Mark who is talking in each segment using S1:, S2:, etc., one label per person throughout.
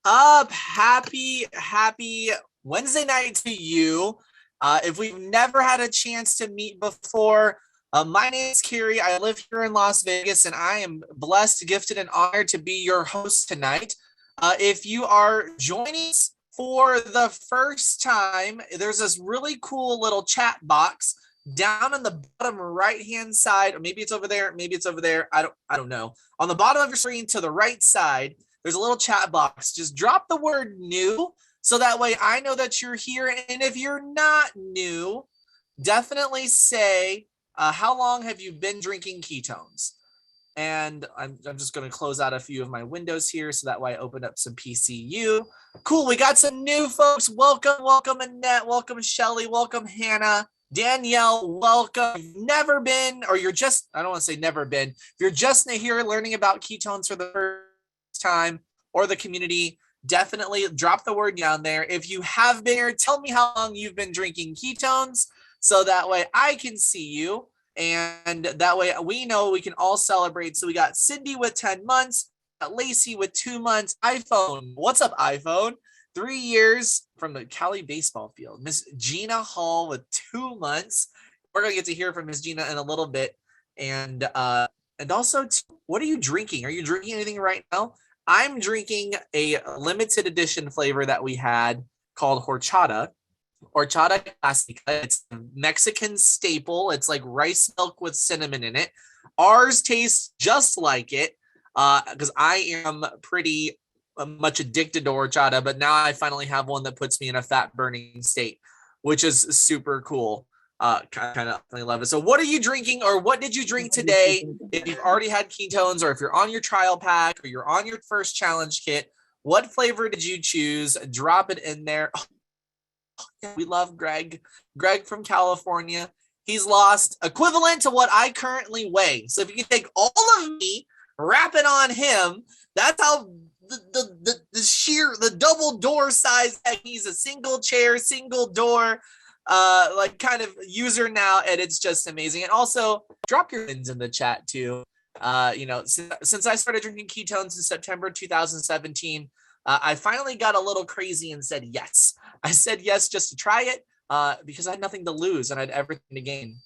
S1: Up? Happy Wednesday night to you. If we've never had a chance to meet before, my name is Kary. I live here in Las Vegas, and I am blessed, gifted, and honored to be your host tonight. If you are joining us for the first time, there's this really cool little chat box down on the bottom right-hand side, or maybe it's over there, maybe it's over there. I don't know. On the bottom of your screen to the right side, there's a little chat box. Just drop the word new so that way I know that you're here. And if you're not new, definitely say, how long have you been drinking ketones? And I'm just going to close out a few of my windows here so that way I open up some PCU. Cool. We got some new folks. Welcome Annette. Welcome Shelly. Welcome Hannah. Danielle, welcome. You've never been, or you're just, I don't want to say never been. If you're just here learning about ketones for the first time or the community, definitely drop the word down there. If you have been here, tell me how long you've been drinking ketones so that way I can see you and that way we know we can all celebrate. So we got Cindy with 10 months, Lacey with 2 months, iPhone. What's up, iPhone? 3 years from the Cali baseball field. Miss Gina Hall with 2 months. We're going to get to hear from Miss Gina in a little bit. And also, what are you drinking? Are you drinking anything right now? I'm drinking a limited edition flavor that we had called horchata classica. It's a Mexican staple. It's like rice milk with cinnamon in it. Ours tastes just like it because I am pretty much addicted to horchata, but now I finally have one that puts me in a fat burning state, which is super cool. Kind of love it. So what are you drinking, or what did you drink today? If you've already had ketones, or if you're on your trial pack, or you're on your first challenge kit, what flavor did you choose? Drop it in there. Oh, we love Greg from California. He's lost equivalent to what I currently weigh. So if you can take all of me, wrap it on him, that's how the double door size. He's a single chair, single door like kind of user now, and it's just amazing. And also drop your wins in the chat too. Since I started drinking ketones in September 2017, I finally got a little crazy and said yes. I said yes just to try it because I had nothing to lose and I had everything to gain.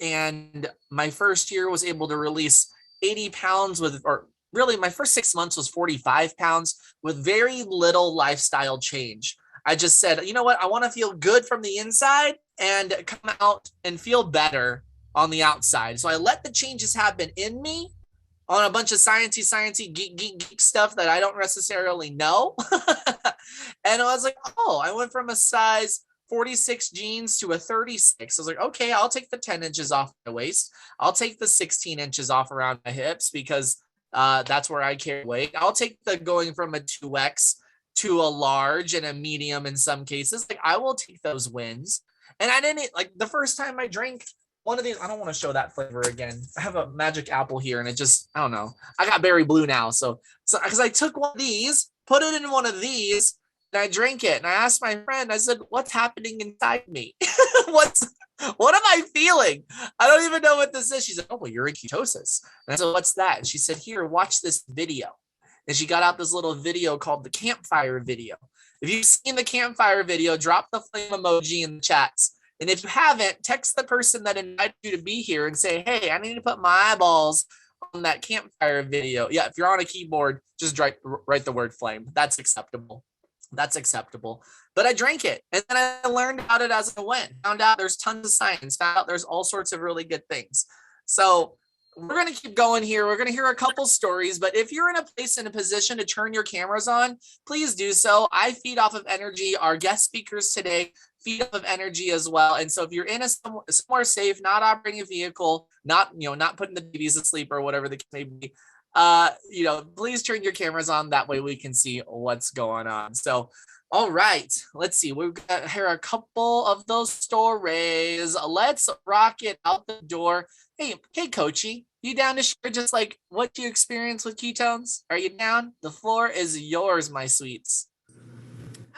S1: And my first year was able to release 80 pounds or really my first 6 months was 45 pounds with very little lifestyle change. I just said, you know what? I want to feel good from the inside and come out and feel better on the outside. So I let the changes happen in me on a bunch of sciencey, geek stuff that I don't necessarily know. And I was like, I went from a size 46 jeans to a 36. I was like, okay, I'll take the 10 inches off my waist. I'll take the 16 inches off around my hips because that's where I carry weight. I'll take the going from a 2X to a large and a medium in some cases. Like I will take those wins. And I didn't like the first time I drank one of these. I don't want to show that flavor again. I have a magic apple here and it just, I don't know. I got berry blue now. So because I took one of these, put it in one of these, and I drank it. And I asked my friend, I said, what's happening inside me? What am I feeling? I don't even know what this is. She said, oh, well, you're in ketosis. And I said, what's that? And she said, here, watch this video. And she got out this little video called the campfire video. If you've seen the campfire video, drop the flame emoji in the chats. And if you haven't, text the person that invited you to be here and say, hey, I need to put my eyeballs on that campfire video. Yeah, if you're on a keyboard, just write the word flame. That's acceptable. But I drank it. And then I learned about it as I went. Found out there's tons of science. Found out there's all sorts of really good things. So we're going to keep going here. We're going to hear a couple stories, but if you're in a position to turn your cameras on, please do so. I feed off of energy. Our guest speakers today feed off of energy as well. And so if you're in somewhere safe, not operating a vehicle, not putting the babies to sleep or whatever the case may be, please turn your cameras on. That way we can see what's going on. So, all right, let's see. We're going to hear a couple of those stories. Let's rock it out the door. Hey, Coachy, you down to share just like what you experienced with ketones? Are you down? The floor is yours, my sweets.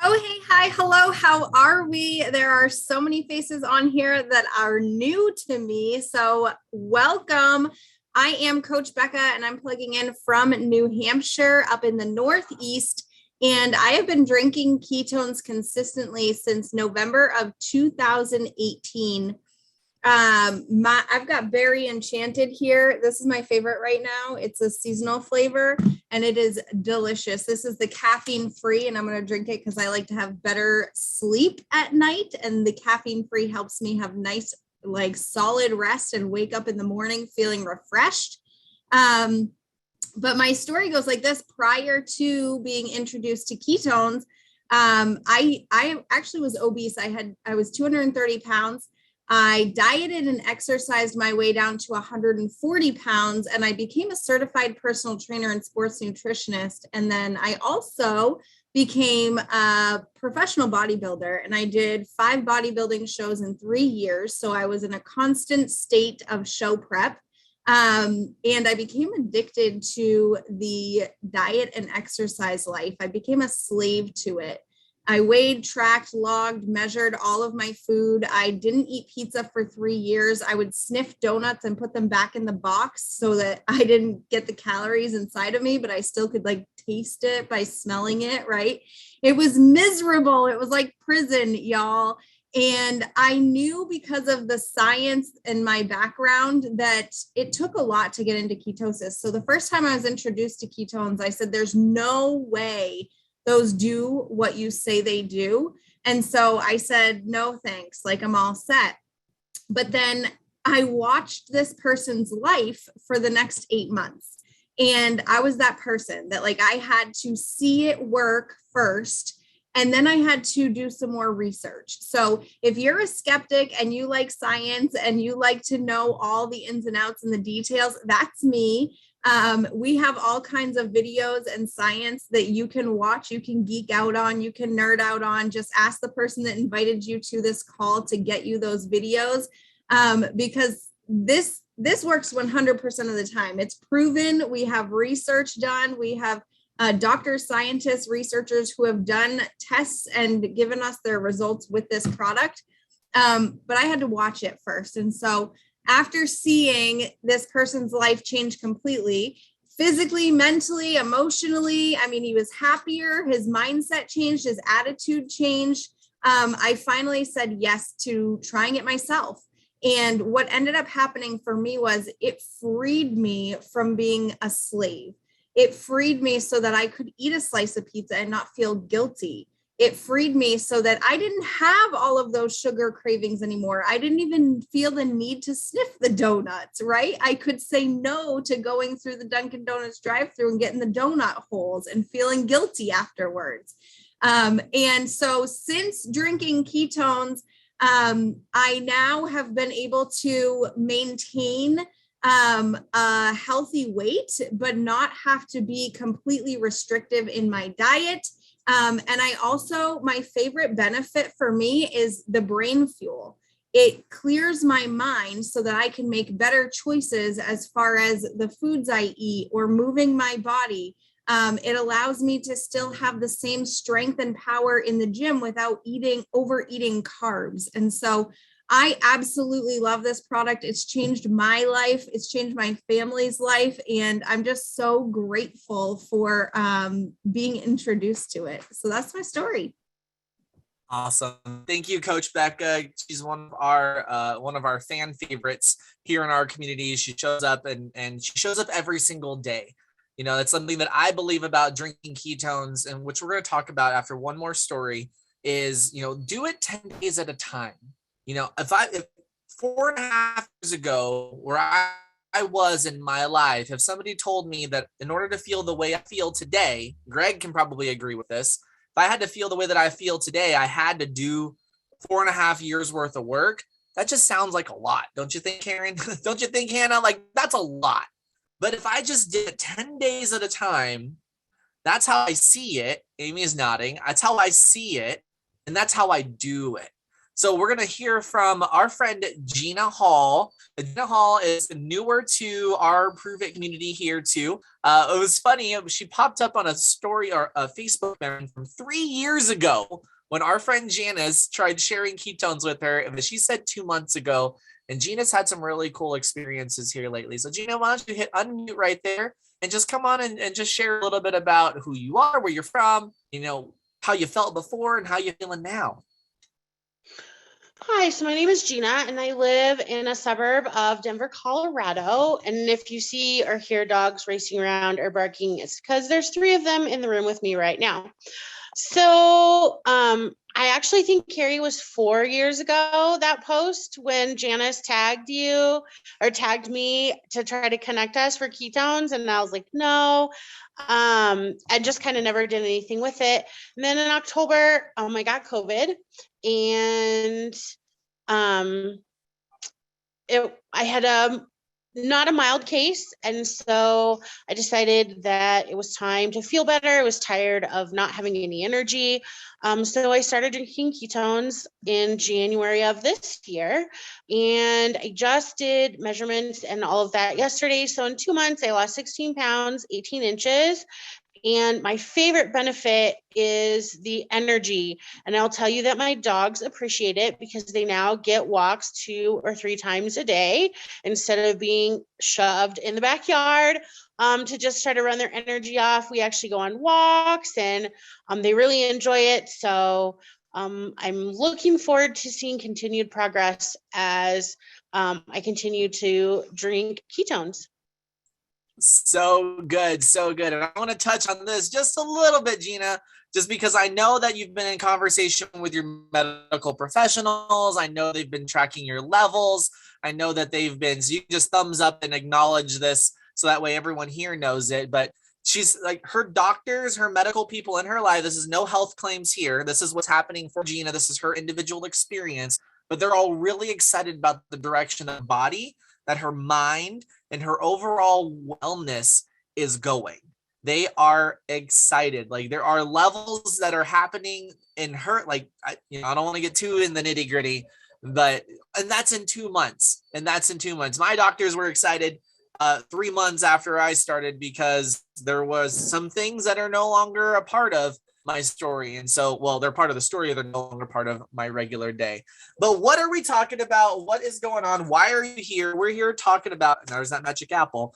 S2: Oh, hey, hi, hello, how are we? There are so many faces on here that are new to me, so welcome. I am Coach Bekah, and I'm plugging in from New Hampshire up in the Northeast, And I have been drinking ketones consistently since November of 2018. I've got Berry Enchanted here. This is my favorite right now. It's a seasonal flavor and it is delicious. This is the caffeine free, and I'm going to drink it because I like to have better sleep at night. And the caffeine free helps me have nice, like solid rest and wake up in the morning feeling refreshed. But my story goes like this. Prior to being introduced to ketones, I actually was obese. I was 230 pounds. I dieted and exercised my way down to 140 pounds, and I became a certified personal trainer and sports nutritionist. And then I also became a professional bodybuilder, and I did 5 bodybuilding shows in 3 years. So I was in a constant state of show prep. And I became addicted to the diet and exercise life. I became a slave to it. I weighed, tracked, logged, measured all of my food. I didn't eat pizza for 3 years. I would sniff donuts and put them back in the box so that I didn't get the calories inside of me, but I still could like taste it by smelling it, right? It was miserable. It was like prison, y'all. And I knew because of the science and my background that it took a lot to get into ketosis. So the first time I was introduced to ketones, I said, there's no way those do what you say they do. And so I said, no, thanks. Like I'm all set. But then I watched this person's life for the next 8 months. And I was that person that like I had to see it work first. And then I had to do some more research. So if you're a skeptic and you like science and you like to know all the ins and outs and the details, that's me. We have all kinds of videos and science that you can watch, you can geek out on, you can nerd out on. Just ask the person that invited you to this call to get you those videos, because this works 100% of the time. It's proven. We have research done. We have doctors, scientists, researchers who have done tests and given us their results with this product. But I had to watch it first. And so after seeing this person's life change completely, physically, mentally, emotionally, I mean, he was happier, his mindset changed, his attitude changed. I finally said yes to trying it myself. And what ended up happening for me was it freed me from being a slave. It freed me so that I could eat a slice of pizza and not feel guilty. It freed me so that I didn't have all of those sugar cravings anymore. I didn't even feel the need to sniff the donuts, right? I could say no to going through the Dunkin' Donuts drive-thru and getting the donut holes and feeling guilty afterwards. And so since drinking ketones, I now have been able to maintain a healthy weight, but not have to be completely restrictive in my diet. And I also, my favorite benefit for me is the brain fuel. It clears my mind so that I can make better choices as far as the foods I eat or moving my body. It allows me to still have the same strength and power in the gym without overeating carbs. And so I absolutely love this product. It's changed my life. It's changed my family's life. And I'm just so grateful for being introduced to it. So that's my story.
S1: Awesome. Thank you, Coach Bekah. She's one of our fan favorites here in our community. She shows up and she shows up every single day. You know, it's something that I believe about drinking ketones, and which we're going to talk about after one more story is, you know, do it 10 days at a time. You know, if 4.5 years ago, where I was in my life, if somebody told me that in order to feel the way I feel today, Greg can probably agree with this. If I had to feel the way that I feel today, I had to do 4.5 years worth of work. That just sounds like a lot. Don't you think, Karen? Don't you think, Hannah? Like, that's a lot. But if I just did it 10 days at a time, that's how I see it. Amy is nodding. That's how I see it. And that's how I do it. So we're going to hear from our friend, Gina Hall. Gina Hall is newer to our Prüvit community here too. It was funny. She popped up on a story or a Facebook memory from 3 years ago when our friend Janice tried sharing ketones with her. And she said 2 months ago, and Gina's had some really cool experiences here lately. So Gina, why don't you hit unmute right there and just come on and just share a little bit about who you are, where you're from, how you felt before and how you're feeling now.
S3: Hi, so my name is Gina, and I live in a suburb of Denver, Colorado. And if you see or hear dogs racing around or barking, it's because there's 3 of them in the room with me right now. So I actually think Kary was 4 years ago, that post when Janice tagged you or tagged me to try to connect us for ketones. And I was like, no, I just kind of never did anything with it. And then in October, I got COVID, and I had not a mild case. And so I decided that it was time to feel better. I was tired of not having any energy. So I started drinking ketones in January of this year. And I just did measurements and all of that yesterday. So in 2 months, I lost 16 pounds, 18 inches. And my favorite benefit is the energy. And I'll tell you that my dogs appreciate it because they now get walks 2 or 3 times a day instead of being shoved in the backyard to just try to run their energy off. We actually go on walks, and they really enjoy it. So I'm looking forward to seeing continued progress as I continue to drink ketones.
S1: So good. So good. And I want to touch on this just a little bit, Gina, just because I know that you've been in conversation with your medical professionals. I know they've been tracking your levels. I know that they've been, so you can just thumbs up and acknowledge this so that way everyone here knows it. But she's like, her doctors, her medical people in her life, this is no health claims here. This is what's happening for Gina. This is her individual experience, but they're all really excited about the direction of the body, that her mind and her overall wellness is going. They are excited. Like, there are levels that are happening in her. Like, I don't want to get too in the nitty gritty, and that's in 2 months. My doctors were excited 3 months after I started because there was some things that are no longer a part of my story. And so, well, they're part of the story. They're no longer part of my regular day. But what are we talking about? What is going on? Why are you here? We're here talking about, and there's that magic apple,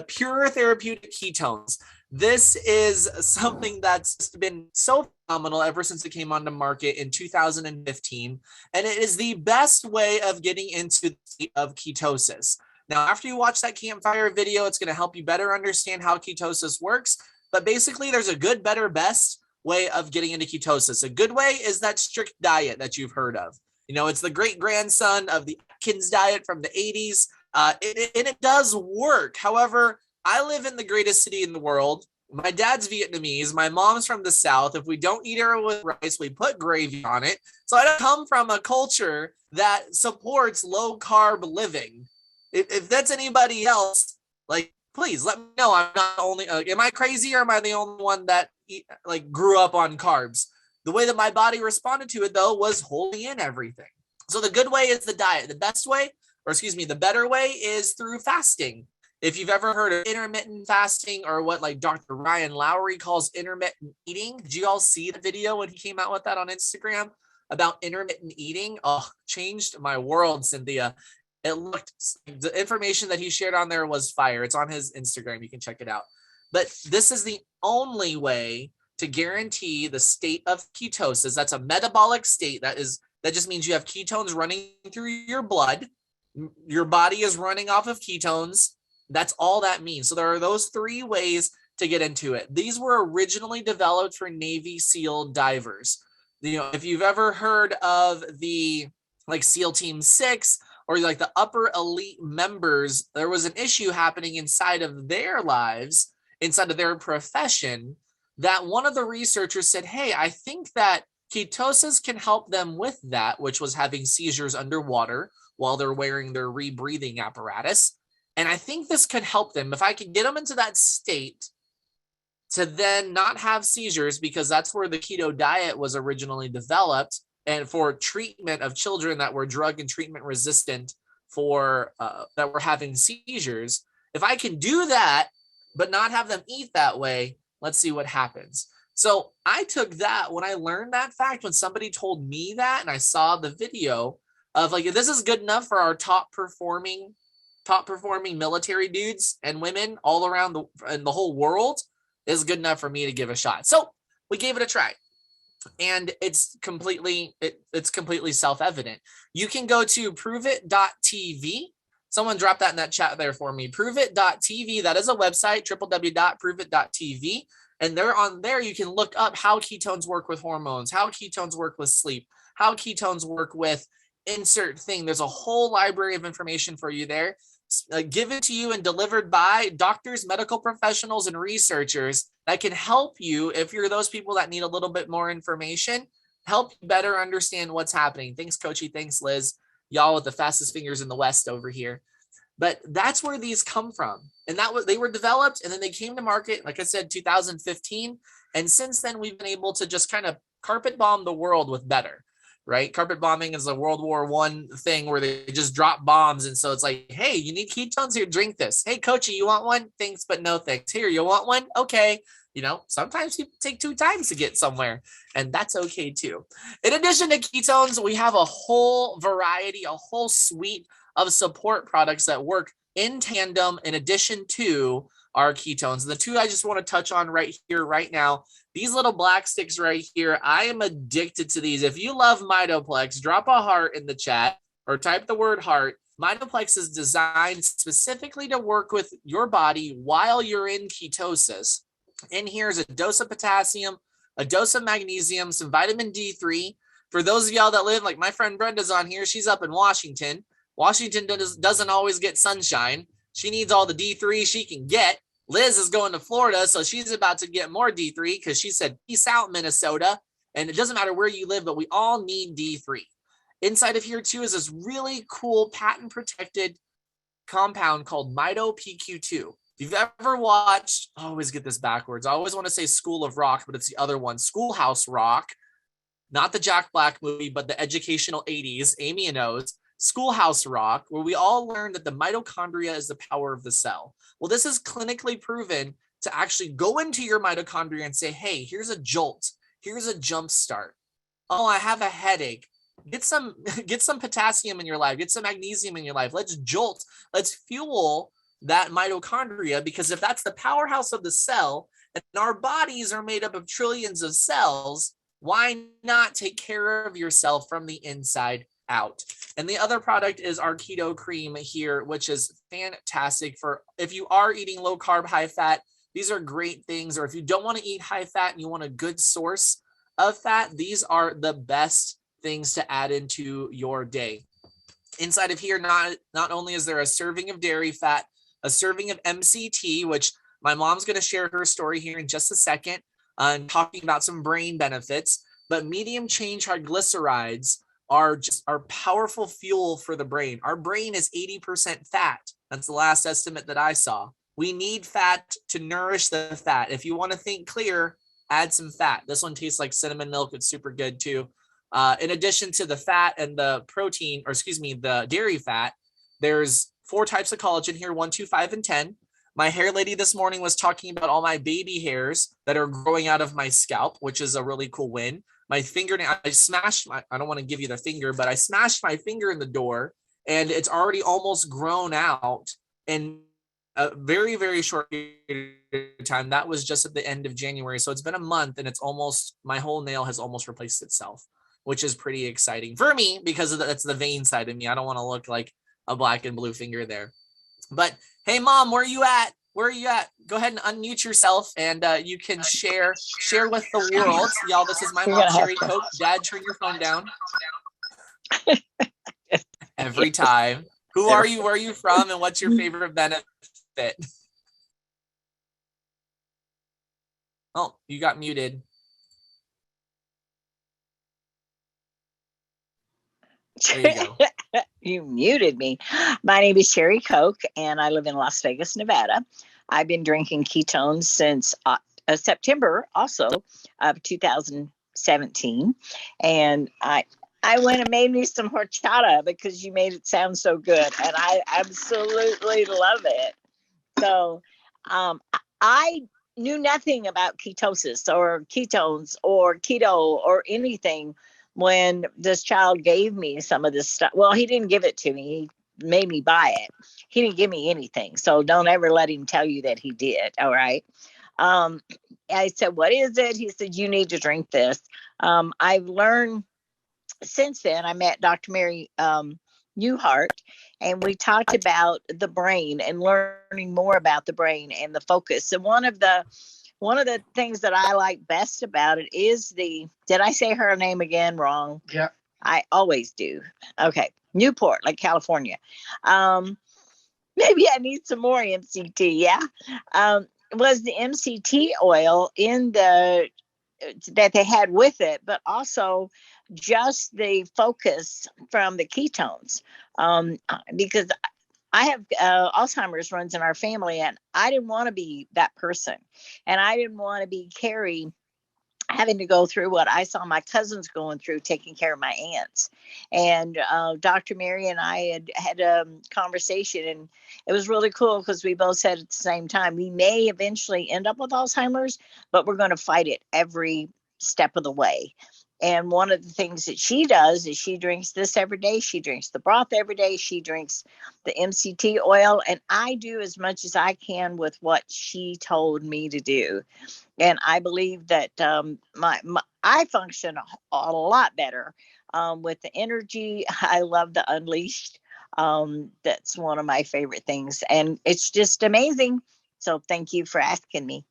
S1: pure therapeutic ketones. This is something that's been so phenomenal ever since it came on the market in 2015. And it is the best way of getting into the state of ketosis. Now, after you watch that campfire video, it's going to help you better understand how ketosis works. But basically, there's a good, better, best way of getting into ketosis. A good way is that strict diet that you've heard of. It's the great grandson of the Atkins diet from the 80s. And it does work. However, I live in the greatest city in the world. My dad's Vietnamese. My mom's from the South. If we don't eat her with rice, we put gravy on it. So I don't come from a culture that supports low carb living. If that's anybody else, like, please let me know. I'm not only, am I crazy, or am I the only one that grew up on carbs? The way that my body responded to it, though, was holding in everything. So the good way is the diet. The better way is through fasting. If you've ever heard of intermittent fasting, or what Dr. Ryan Lowry calls intermittent eating, did you all see the video when he came out with that on Instagram about intermittent eating? Oh, changed my world, Cynthia. The information that he shared on there was fire. It's on his Instagram. You can check it out. But this is the only way to guarantee the state of ketosis. That's a metabolic state. That just means you have ketones running through your blood. Your body is running off of ketones. That's all that means. So there are those 3 ways to get into it. These were originally developed for Navy SEAL divers. If you've ever heard of the SEAL Team 6, or the upper elite members, there was an issue happening inside of their lives, inside of their profession, that one of the researchers said, hey, I think that ketosis can help them with that, which was having seizures underwater while they're wearing their rebreathing apparatus. And I think this could help them. If I could get them into that state to then not have seizures, because that's where the keto diet was originally developed, and for treatment of children that were drug and treatment resistant for that were having seizures. If I can do that, but not have them eat that way, let's see what happens. So I took that when I learned that fact, when somebody told me that, and I saw the video of if this is good enough for our top performing top performing military dudes and women all around the whole world is good enough for me to give a shot. So we gave it a try. And it's completely self-evident. You can go to prüvit.tv. Someone drop that in that chat there for me. Prüvit.tv. That is a website, www.prüvit.tv. And on there, you can look up how ketones work with hormones, how ketones work with sleep, how ketones work with insert thing. There's a whole library of information for you there, given to you and delivered by doctors, medical professionals, and researchers that can help you if you're those people that need a little bit more information, help you better understand what's happening. Thanks, Coachy. Thanks, Liz. Y'all with the fastest fingers in the West over here. But that's where these come from. And they were developed, and then they came to market, like I said, 2015. And since then, we've been able to just kind of carpet bomb the world with better. Right? Carpet bombing is a World War I thing where they just drop bombs. And so it's like, hey, you need ketones here, drink this. Hey, Coachy, you want one? Thanks, but no thanks. Here, you want one? Okay. Sometimes people take 2 times to get somewhere, and that's okay too. In addition to ketones, we have a whole variety, a whole suite of support products that work in tandem in addition to our ketones. And the 2 I just want to touch on right here, right now, these little black sticks right here, I am addicted to these. If you love Mitoplex, drop a heart in the chat or type the word heart. Mitoplex is designed specifically to work with your body while you're in ketosis. In here is a dose of potassium, a dose of magnesium, some vitamin D3. For those of y'all that live, like my friend Brenda's on here, she's up in Washington. Washington doesn't always get sunshine. She needs all the D3 she can get. Liz is going to Florida, so she's about to get more D3 because she said, peace out, Minnesota. And it doesn't matter where you live, but we all need D3. Inside of here, too, is this really cool patent-protected compound called MitoPQ2. If you've ever watched, I always get this backwards. I always want to say School of Rock, but it's the other one, Schoolhouse Rock. Not the Jack Black movie, but the educational 80s, Amy and O's. Schoolhouse Rock, where we all learned that the mitochondria is the power of the cell. Well, this is clinically proven to actually go into your mitochondria and say, hey, here's a jolt. Here's a jump start. Oh, I have a headache. Get some potassium in your life. Get some magnesium in your life. Let's jolt. Let's fuel that mitochondria, because if that's the powerhouse of the cell and our bodies are made up of trillions of cells, why not take care of yourself from the inside out? And the other product is our keto cream here, which is fantastic for if you are eating low carb, high fat. These are great things. Or if you don't want to eat high fat and you want a good source of fat, these are the best things to add into your day. Inside of here, not only is there a serving of dairy fat, a serving of MCT, which my mom's going to share her story here in just a second, and talking about some brain benefits, but medium chain triglycerides are powerful fuel for the brain. Our brain is 80% fat. That's the last estimate that I saw. We need fat to nourish the fat. If you want to think clear, add some fat. This one tastes like cinnamon milk. It's super good too. In addition to the fat and the protein, the dairy fat, there's 4 types of collagen here, 1, 2, 5, and 10. My hair lady this morning was talking about all my baby hairs that are growing out of my scalp, which is a really cool win. My fingernail, I don't want to give you the finger, but I smashed my finger in the door and it's already almost grown out in a very, very short period of time. That was just at the end of January. So it's been a month and my whole nail has almost replaced itself, which is pretty exciting for me because that's the vein side of me. I don't want to look like a black and blue finger there. But hey, Mom, where are you at? Where are you at? Go ahead and unmute yourself and you can share with the world. Y'all, this is my mom, Kary Nguyen. Dad, turn your phone down. Every time. Who are you? Where are you from? And what's your favorite benefit? Oh, you got muted. There you go.
S4: You muted me. My name is Kary Nguyen, and I live in Las Vegas, Nevada. I've been drinking ketones since September also of 2017. And I went and made me some horchata because you made it sound so good. And I absolutely love it. So I knew nothing about ketosis or ketones or keto or anything when this child gave me some of this stuff. Well, he didn't give it to me. He made me buy it. He didn't give me anything. So don't ever let him tell you that he did. All right. I said, what is it? He said, you need to drink this. I've learned since then. I met Dr. Mary Newhart, and we talked about the brain and learning more about the brain and the focus. And one of the things that I like best about it is did I say her name again wrong?
S5: Yeah.
S4: I always do. Okay. Newport, like California. Maybe I need some more MCT. Yeah. Was the MCT oil that they had with it, but also just the focus from the ketones. Because I have Alzheimer's runs in our family, and I didn't want to be that person. And I didn't want to be Kary having to go through what I saw my cousins going through, taking care of my aunts. And Dr. Mary and I had a conversation, and it was really cool because we both said at the same time, we may eventually end up with Alzheimer's, but we're going to fight it every step of the way. And one of the things that she does is she drinks this every day. She drinks the broth every day. She drinks the MCT oil. And I do as much as I can with what she told me to do. And I believe that I function a lot better with the energy. I love the Unleashed. That's one of my favorite things. And it's just amazing. So thank you for asking me.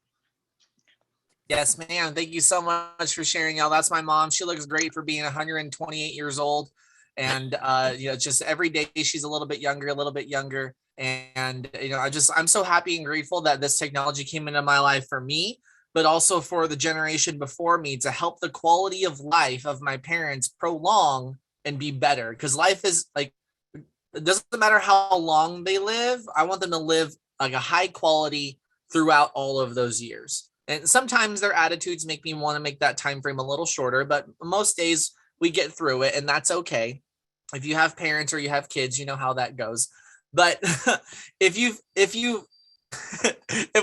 S1: Yes, ma'am. Thank you so much for sharing, y'all. That's my mom. She looks great for being 128 years old. And, just every day she's a little bit younger. And, I'm so happy and grateful that this technology came into my life for me, but also for the generation before me to help the quality of life of my parents prolong and be better. Because life is like, it doesn't matter how long they live. I want them to live like a high quality throughout all of those years. And sometimes their attitudes make me want to make that time frame a little shorter, but most days we get through it, and that's okay. If you have parents or you have kids, you know how that goes. But if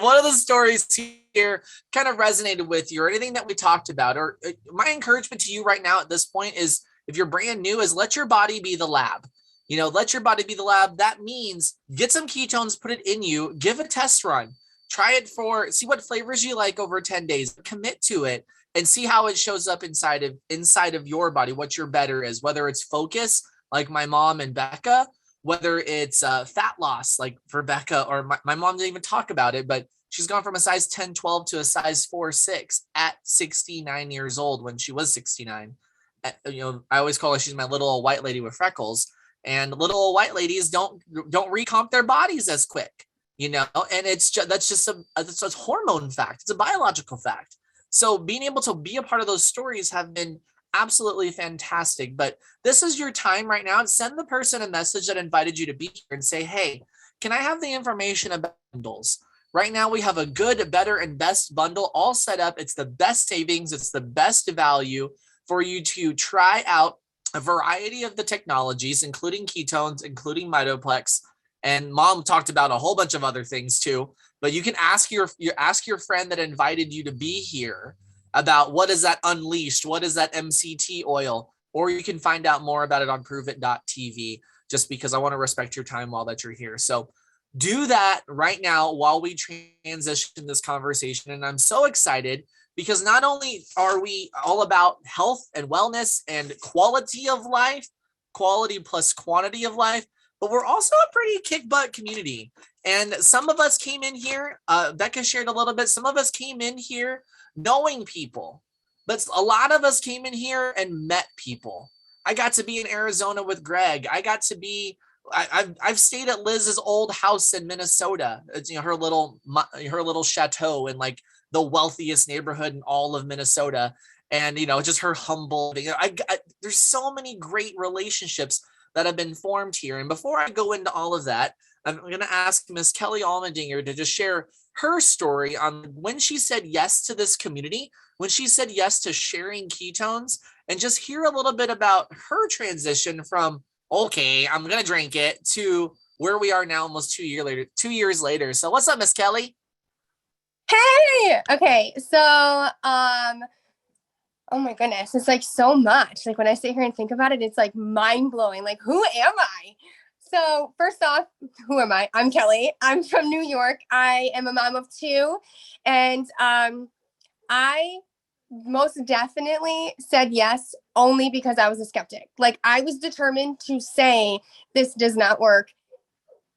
S1: one of the stories here kind of resonated with you or anything that we talked about, or my encouragement to you right now at this point is, if you're brand new, is let your body be the lab. Let your body be the lab. That means get some ketones, put it in you, give a test run. Try it see what flavors you like over 10 days, commit to it and see how it shows up inside of your body, what your better is, whether it's focus, like my mom and Bekah, whether it's fat loss, like for Bekah, or my mom didn't even talk about it, but she's gone from a size 10, 12 to a size 4, 6 at 69 years old when she was 69. I always call her, she's my little old white lady with freckles, and little old white ladies don't recomp their bodies as quick. And that's a hormone fact. It's a biological fact. So being able to be a part of those stories have been absolutely fantastic. But this is your time right now. Send the person a message that invited you to be here and say, hey, can I have the information about bundles? Right now we have a good, better, and best bundle all set up. It's the best savings. It's the best value for you to try out a variety of the technologies, including ketones, including Mitoplex. And mom talked about a whole bunch of other things too, but you can ask your friend that invited you to be here about what is that Unleashed, what is that MCT oil, or you can find out more about it on Prüvit.tv, just because I want to respect your time while that you're here. So do that right now while we transition this conversation. And I'm so excited because not only are we all about health and wellness and quality of life, quality plus quantity of life, but we're also a pretty kick butt community. And some of us came in here, Bekah shared a little bit, some of us came in here knowing people, but a lot of us came in here and met people. I got to be in Arizona with Greg. I've stayed at Liz's old house in Minnesota. It's, her little chateau in like the wealthiest neighborhood in all of Minnesota. And, just her humble, there's so many great relationships that have been formed here. And before I go into all of that, I'm going to ask Miss Kelly Allmendinger to just share her story on when she said yes to this community, when she said yes to sharing ketones, and just hear a little bit about her transition from, okay, I'm going to drink it, to where we are now almost 2 years later. So what's up, Miss Kelly?
S6: Hey, okay. So, oh my goodness, it's like so much. Like when I sit here and think about it, it's like mind blowing. Like, who am I? So first off, who am I? I'm Kelly. I'm from New York. I am a mom of 2. And I most definitely said yes only because I was a skeptic. Like I was determined to say this does not work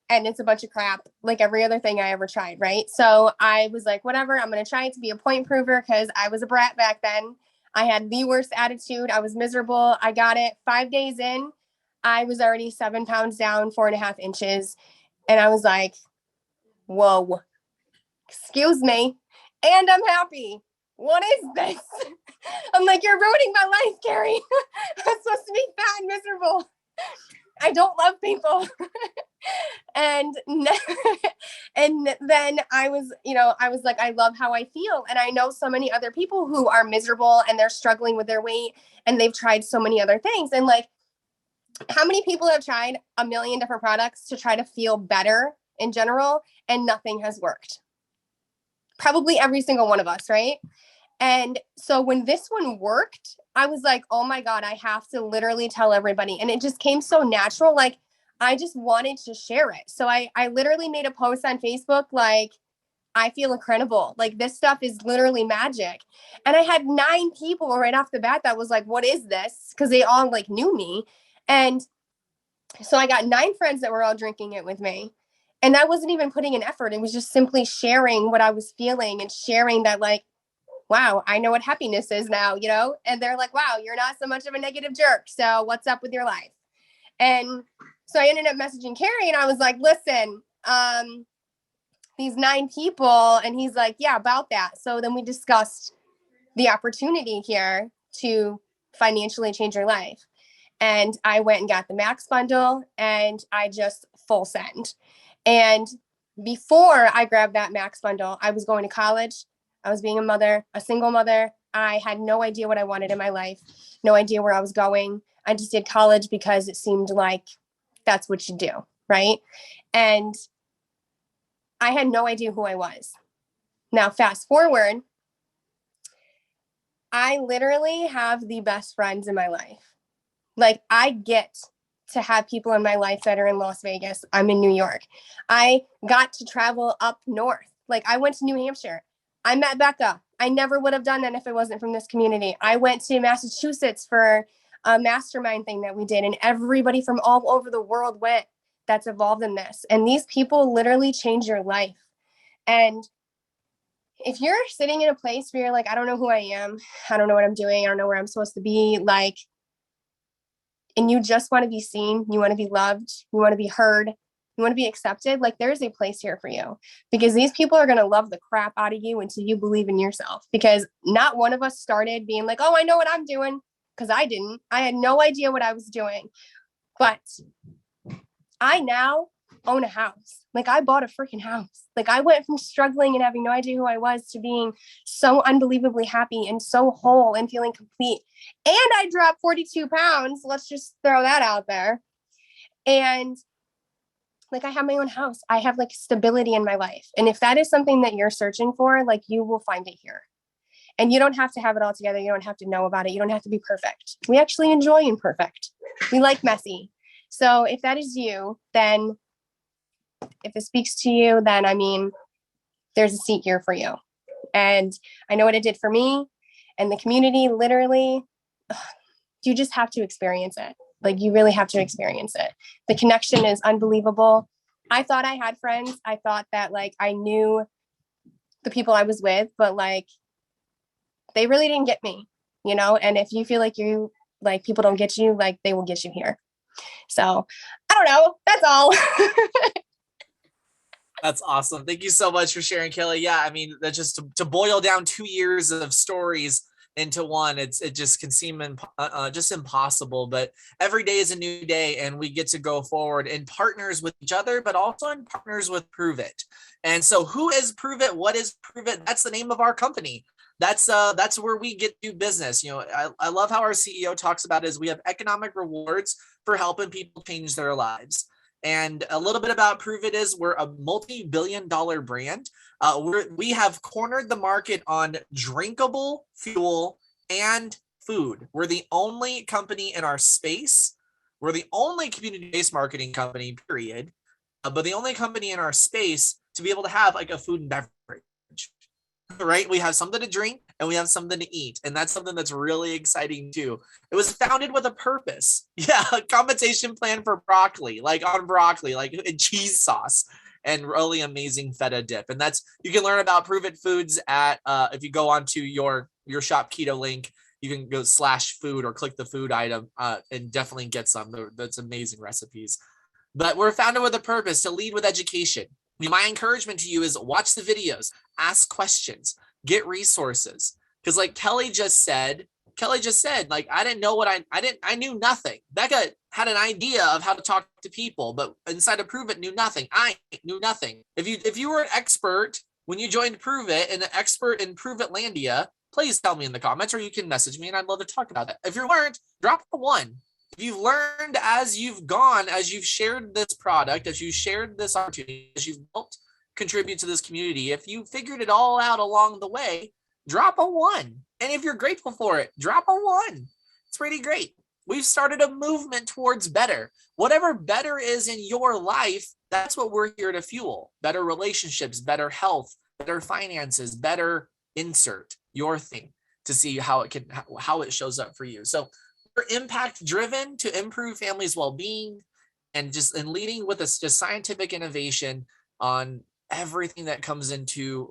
S6: and it's a bunch of crap like every other thing I ever tried, right? So I was like, whatever, I'm going to try it to be a point prover because I was a brat back then. I had the worst attitude. I was miserable. I got it 5 days in. I was already 7 pounds down, 4.5 inches. And I was like, whoa, excuse me. And I'm happy. What is this? I'm like, you're ruining my life, Kary. I'm supposed to be fat and miserable. I don't love people. and and then I was like, I love how I feel. And I know so many other people who are miserable and they're struggling with their weight and they've tried so many other things. And like, how many people have tried a million different products to try to feel better in general and nothing has worked? Probably every single one of us, right? And so when this one worked, I was like, oh my God, I have to literally tell everybody. And it just came so natural. Like, I just wanted to share it. So I literally made a post on Facebook, like, I feel incredible. Like, this stuff is literally magic. And I had 9 people right off the bat that was like, what is this? Because they all like knew me. And so I got 9 friends that were all drinking it with me. And I wasn't even putting in effort. It was just simply sharing what I was feeling and sharing that, like, wow, I know what happiness is now, you know? And they're like, wow, you're not so much of a negative jerk. So what's up with your life? And so I ended up messaging Kary and I was like, listen, these 9 people. And he's like, yeah, about that. So then we discussed the opportunity here to financially change your life. And I went and got the Max bundle and I just full send. And before I grabbed that Max bundle, I was going to college. I was being a mother, a single mother. I had no idea what I wanted in my life, no idea where I was going. I just did college because it seemed like that's what you do, right? And I had no idea who I was. Now, fast forward, I literally have the best friends in my life. Like, I get to have people in my life that are in Las Vegas. I'm in New York. I got to travel up north. Like, I went to New Hampshire. I met Bekah. I never would have done that if it wasn't from this community. I went to Massachusetts for a mastermind thing that we did, and everybody from all over the world went that's involved in this. And these people literally change your life. And if you're sitting in a place where you're like, I don't know who I am, I don't know what I'm doing, I don't know where I'm supposed to be, like, and you just want to be seen, you want to be loved, you want to be heard, you want to be accepted, like, there's a place here for you, because these people are going to love the crap out of you until you believe in yourself. Because not one of us started being like, oh, I know what I'm doing, because I didn't. I had no idea what I was doing. But I now own a house. Like, I bought a freaking house. Like, I went from struggling and having no idea who I was to being so unbelievably happy and so whole and feeling complete. And I dropped 42 pounds. Let's just throw that out there. And like, I have my own house. I have like stability in my life. And if that is something that you're searching for, like, you will find it here. And you don't have to have it all together. You don't have to know about it. You don't have to be perfect. We actually enjoy imperfect. We like messy. So if that is you, then if it speaks to you, then I mean, there's a seat here for you. And I know what it did for me and the community. Literally, you just have to experience it. Like, you really have to experience it. The connection is unbelievable. I thought I had friends. I thought that, like, I knew the people I was with, but like, they really didn't get me, you know? And if you feel like people don't get you, like, they will get you here. So I don't know. That's all.
S1: That's awesome. Thank you so much for sharing, Kelly. Yeah, I mean, that just to boil down 2 years of stories into one, it just can seem just impossible. But every day is a new day, and we get to go forward in partners with each other, but also in partners with Prüvit. And so, who is Prüvit? What is Prüvit? That's the name of our company. That's where we get to do business. You know, I love how our CEO talks about it, is we have economic rewards for helping people change their lives. And a little bit about Prüvit is we're a multi-billion-dollar brand. We have cornered the market on drinkable fuel and food. We're the only company in our space We're the only community-based marketing company, period, but the only company in our space to be able to have like a food and beverage, right? We have something to drink and we have something to eat. And that's something that's really exciting too. It was founded with a purpose. Yeah, a compensation plan for broccoli, like on broccoli, like cheese sauce and really amazing feta dip. And that's, you can learn about Prüvit Foods at, if you go onto your Shop Keto link, you can go /food or click the food item and definitely get some. That's amazing recipes. But we're founded with a purpose to lead with education. My encouragement to you is watch the videos, ask questions, get resources. Because like Kelly just said, like, I didn't know what I knew nothing. Bekah had an idea of how to talk to people, but inside of Prüvit knew nothing. I knew nothing. If you were an expert when you joined Prüvit and an expert in Prüvitlandia, please tell me in the comments, or you can message me and I'd love to talk about it. If you weren't, drop a 1. If you've learned as you've gone, as you've shared this product, as you shared this opportunity, as you've helped contribute to this community, if you figured it all out along the way, drop a 1. And if you're grateful for it, drop a 1. It's pretty great. We've started a movement towards better. Whatever better is in your life, that's what we're here to fuel. Better relationships, better health, better finances, better insert your thing to see how it shows up for you. So we're impact driven to improve families' well-being and leading with this just scientific innovation on everything that comes into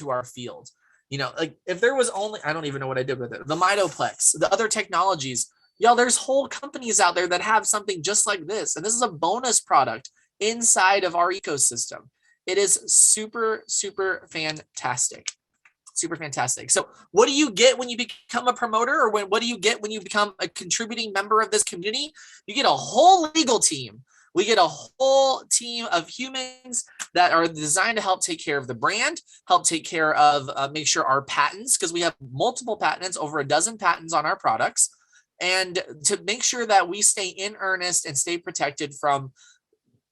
S1: our field. You know, like if there was only, I don't even know what I did with it, the Mitoplex, the other technologies, y'all, there's whole companies out there that have something just like this. And this is a bonus product inside of our ecosystem. It is super, super fantastic. Super fantastic. So what do you get when you become a promoter, or what do you get when you become a contributing member of this community? You get a whole legal team. We get a whole team of humans that are designed to help take care of the brand, help take care of, make sure our patents, because we have multiple patents, over a dozen patents on our products, and to make sure that we stay in earnest and stay protected from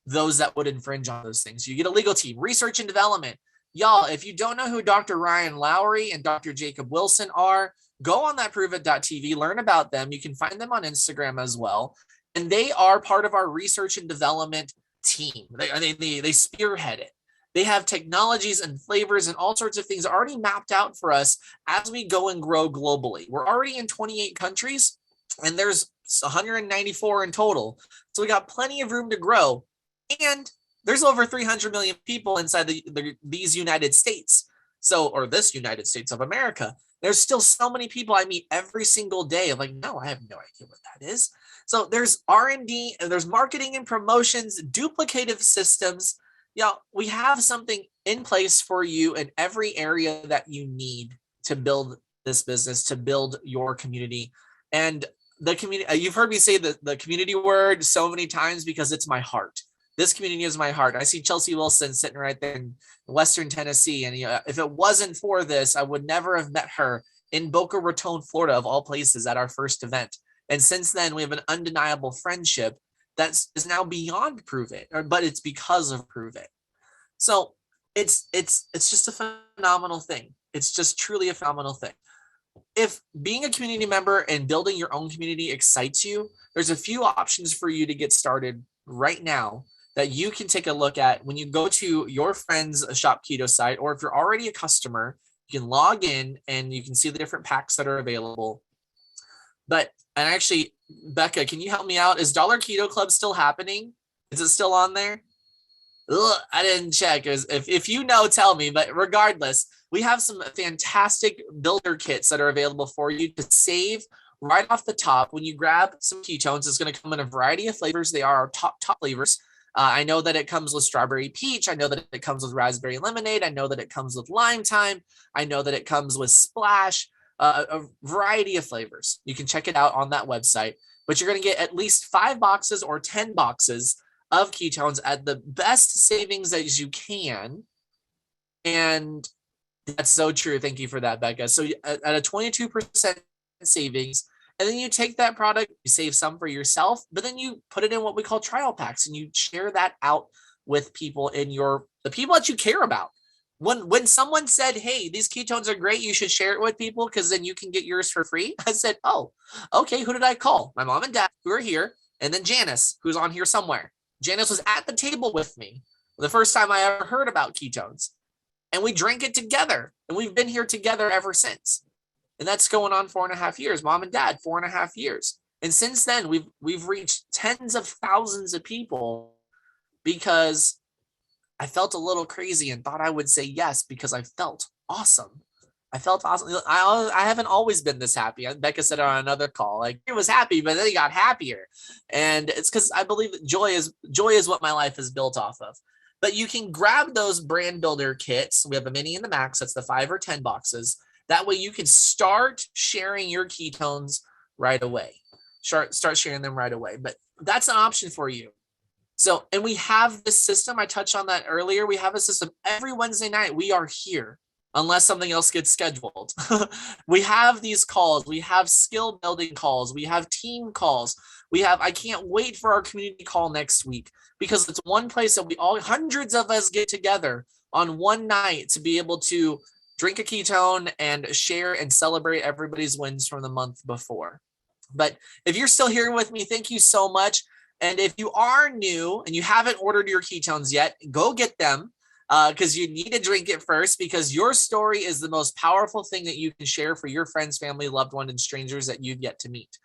S1: those that would infringe on those things. You get a legal team, research and development. Y'all, if you don't know who Dr. Ryan Lowry and Dr. Jacob Wilson are, go on that Prüvit.tv, learn about them. You can find them on Instagram as well. And they are part of our research and development team. They spearhead it. They have technologies and flavors and all sorts of things already mapped out for us as we go and grow globally. We're already in 28 countries, and there's 194 in total. So we got plenty of room to grow. And there's over 300 million people inside these United States. So, or this United States of America. There's still so many people I meet every single day. I'm like, no, I have no idea what that is. So there's R&D, and there's marketing and promotions, duplicative systems. Yeah, we have something in place for you in every area that you need to build this business, to build your community. And the community, you've heard me say the community word so many times because it's my heart. This community is my heart. I see Chelsea Wilson sitting right there in Western Tennessee. And if it wasn't for this, I would never have met her in Boca Raton, Florida, of all places, at our first event. And since then, we have an undeniable friendship that is now beyond Prüvit, but it's because of Prüvit. So it's just a phenomenal thing. It's just truly a phenomenal thing. If being a community member and building your own community excites you, there's a few options for you to get started right now that you can take a look at when you go to your friend's Shop Keto site, or if you're already a customer, you can log in and you can see the different packs that are available. And actually, Bekah, can you help me out? Is Dollar Keto Club still happening? Is it still on there? Ugh, I didn't check. If you know, tell me. But regardless, we have some fantastic builder kits that are available for you to save right off the top. When you grab some ketones, it's going to come in a variety of flavors. They are our top flavors. I know that it comes with strawberry peach. I know that it comes with raspberry lemonade. I know that it comes with lime thyme. I know that it comes with splash, a variety of flavors. You can check it out on that website, but you're going to get at least 5 boxes or 10 boxes of ketones at the best savings as you can. And that's so true. Thank you for that, Bekah. So at a 22% savings, and then you take that product, you save some for yourself, but then you put it in what we call trial packs, and you share that out with people the people that you care about. When someone said, hey, these ketones are great, you should share it with people because then you can get yours for free, I said, oh, okay, who did I call? My mom and dad, who are here. And then Janice, who's on here somewhere. Janice was at the table with me the first time I ever heard about ketones. And we drank it together. And we've been here together ever since. And that's going on 4.5 years. Mom and dad, 4.5 years. And since then, we've reached tens of thousands of people because I felt a little crazy and thought I would say yes because I felt awesome. I felt awesome. I haven't always been this happy. Bekah said it on another call. Like, it was happy, but then he got happier. And it's because I believe that joy is what my life is built off of. But you can grab those brand builder kits. We have a mini and the max. That's the 5 or 10 boxes. That way you can start sharing your ketones right away. Start sharing them right away. But that's an option for you. So, and we have this system. I touched on that earlier. We have a system every Wednesday night. We are here unless something else gets scheduled. We have these calls. We have skill building calls. We have team calls. I can't wait for our community call next week because it's one place that hundreds of us get together on one night to be able to drink a ketone and share and celebrate everybody's wins from the month before. But if you're still here with me, thank you so much. And if you are new and you haven't ordered your ketones yet, go get them because you need to drink it first because your story is the most powerful thing that you can share for your friends, family, loved one, and strangers that you've yet to meet.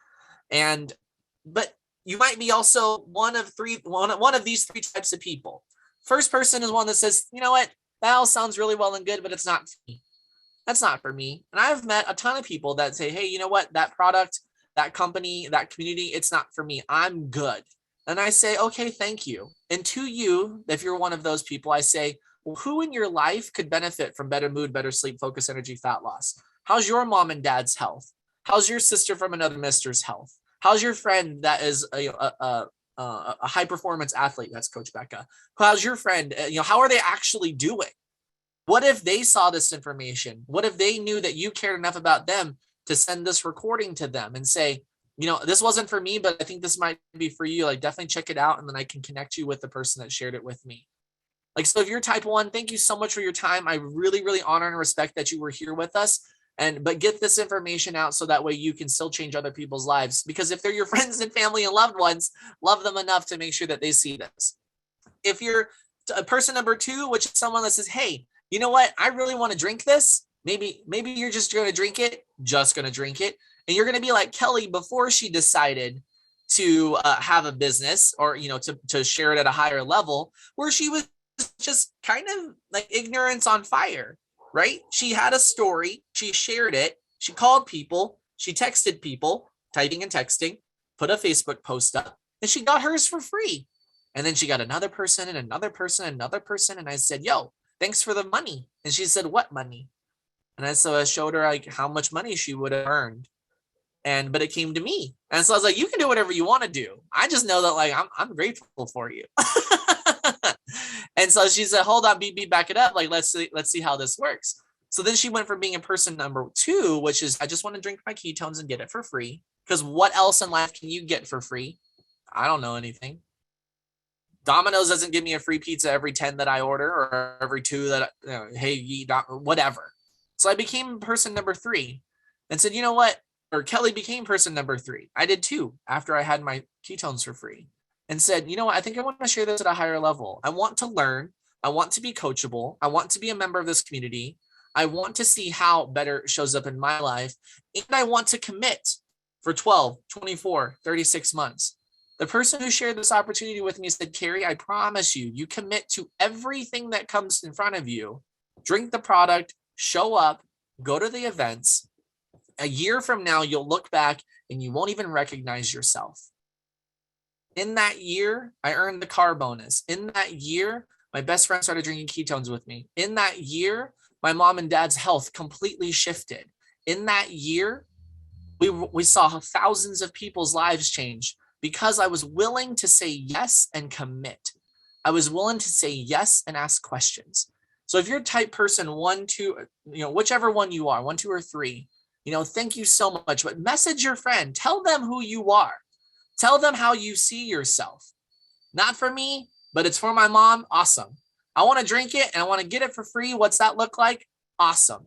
S1: But you might be also one of these 3 types of people. First person is one that says, you know what, that all sounds really well and good, but it's not for me. That's not for me. And I've met a ton of people that say, hey, you know what, that product, that company, that community, it's not for me. I'm good. And I say, okay, thank you. And to you, if you're one of those people, I say, well, who in your life could benefit from better mood, better sleep, focus, energy, fat loss? How's your mom and dad's health? How's your sister from another mister's health? How's your friend that is a high performance athlete? That's Coach Bekah. How's your friend? How are they actually doing? What if they saw this information? What if they knew that you cared enough about them to send this recording to them and say, this wasn't for me, but I think this might be for you. Like, definitely check it out. And then I can connect you with the person that shared it with me. Like, so if you're type 1, thank you so much for your time. I really, really honor and respect that you were here with us. But get this information out so that way you can still change other people's lives. Because if they're your friends and family and loved ones, love them enough to make sure that they see this. If you're a person number 2, which is someone that says, hey, you know what? I really want to drink this. Maybe you're just going to drink it. And you're going to be like Kelly before she decided to have a business or, to share it at a higher level, where she was just kind of like ignorance on fire, right? She had a story. She shared it. She called people. She texted people, typing and texting, put a Facebook post up, and she got hers for free. And then she got another person and another person, and another person. And I said, yo, thanks for the money. And she said, what money? And I showed her like how much money she would have earned. But it came to me. And so I was like, you can do whatever you want to do. I just know that like, I'm grateful for you. And so she said, hold on, BB, back it up. Like, let's see how this works. So then she went from being a person number 2, which is, I just want to drink my ketones and get it for free. Because what else in life can you get for free? I don't know anything. Domino's doesn't give me a free pizza every 10 that I order or every 2 that, hey, whatever. So I became person number 3 and said, you know what? Or Kelly became person number 3. I did too after I had my ketones for free and said, you know what? I think I want to share this at a higher level. I want to learn. I want to be coachable. I want to be a member of this community. I want to see how better shows up in my life. And I want to commit for 12, 24, 36 months. The person who shared this opportunity with me said, Kary, I promise you commit to everything that comes in front of you. Drink the product, show up, go to the events. A year from now, you'll look back and you won't even recognize yourself. In that year, I earned the car bonus. In that year, my best friend started drinking ketones with me. In that year, my mom and dad's health completely shifted. In that year, we saw thousands of people's lives change because I was willing to say yes and commit. I was willing to say yes and ask questions. So if you're type person 1, 2, whichever one you are, 1, 2, or 3, thank you so much. But message your friend. Tell them who you are. Tell them how you see yourself. Not for me, but it's for my mom. Awesome. I want to drink it and I want to get it for free. What's that look like? Awesome.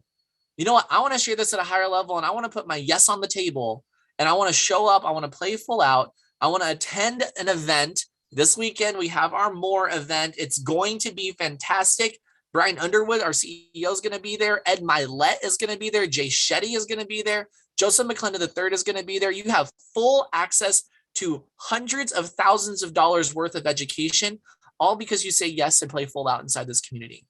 S1: You know what? I want to share this at a higher level and I want to put my yes on the table and I want to show up. I want to play full out. I want to attend an event. This weekend, we have our More event. It's going to be fantastic. Brian Underwood, our CEO, is going to be there. Ed Milet is going to be there. Jay Shetty is going to be there. Joseph McClendon III is going to be there. You have full access to hundreds of thousands of dollars worth of education, all because you say yes and play full out inside this community.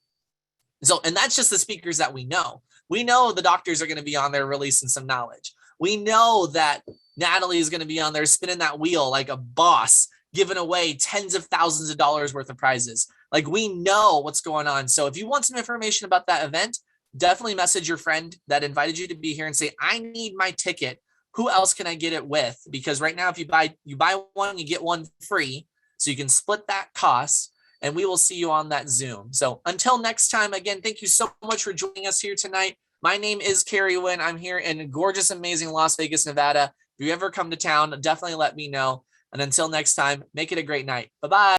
S1: And that's just the speakers that we know. We know the doctors are going to be on there releasing some knowledge. We know that Natalie is going to be on there spinning that wheel like a boss, giving away tens of thousands of dollars worth of prizes. Like, we know what's going on. So if you want some information about that event, definitely message your friend that invited you to be here and say, I need my ticket. Who else can I get it with? Because right now, if you buy one, you get one free. So you can split that cost, and we will see you on that Zoom. So until next time, again, thank you so much for joining us here tonight. My name is Kary Nguyen. I'm here in gorgeous, amazing Las Vegas, Nevada. If you ever come to town, definitely let me know. And until next time, make it a great night. Bye-bye.